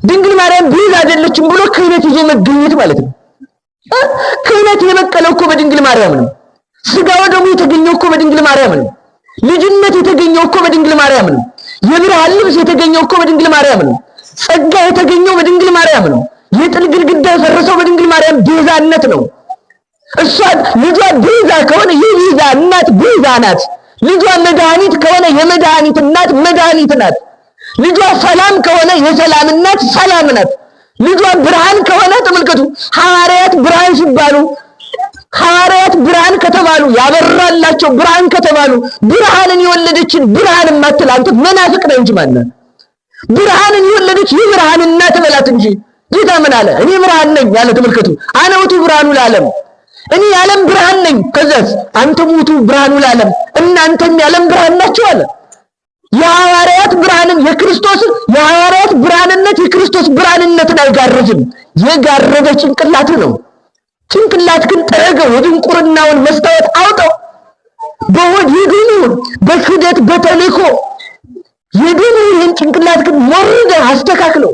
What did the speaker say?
ድንግል ማርያም ቤዛ አይደለችም ብሎ ክህነት ይዞ መገኘት ማለት ነው። ክህነት የበቀለው እኮ በድንግል ማርያም ነው። ስጋ ወደሙ የተገኘው እኮ በድንግል ማርያም ነው። ልጅነት የተገኘው እኮ በድንግል ማርያም ነው። የብርሃን ልብስ የተገኘው እኮ በድንግል ማርያም ነው። ጸጋ የተገኘው በድንግል ማርያም ነው። የጥል ግድግዳ የፈረሰው በድንግል ማርያም ቤዛነት ነው። እሷ ልጇ ቤዛ ከሆነ የቤዛ እናት ቤዛ ናት። ልጇ መድኃኒት ከሆነ የመድኃኒት እናት መድኃኒት ናት። ልጇ ሰላም ከሆነ የሰላም እናት ሰላም ናት። ልጇ ብርሃን ከሆነ ተመልከቱ፣ ሐዋርያት ብርሃን ሲባሉ ሐዋርያት ብርሃን ከተባሉ ያበራላቸው ብርሃን ከተባሉ ብርሃንን የወለደችን ብርሃን ማትል አንተ መናፍቅ ነህ እንጂ ማለት ብርሃንን የወለደች የብርሃን እናት በላት እንጂ። ጌታ ምን አለ? እኔ ብርሃን ነኝ ያለ ተመልከቱ። አነ ውእቱ ብርሃኑ ለዓለም፣ እኔ የዓለም ብርሃን ነኝ። ከዛስ አንተም ውእቱ ብርሃኑ ለዓለም፣ እናንተም የዓለም ብርሃን ናችሁ አለ። የሐዋርያት ብርሃንን የሐዋርያት ብርሃንነት የክርስቶስ ብርሃንነትን አይጋርድም። የጋረደ ጭንቅላት ነው። ጭንቅላት ግን ጠረገው፣ የድንቁርናውን መስታወት አውጣው። በሆድ ይዱኑ በክደት በተልእኮ ይዱኑ። ይህን ጭንቅላት ግን ሞርደ አስተካክለው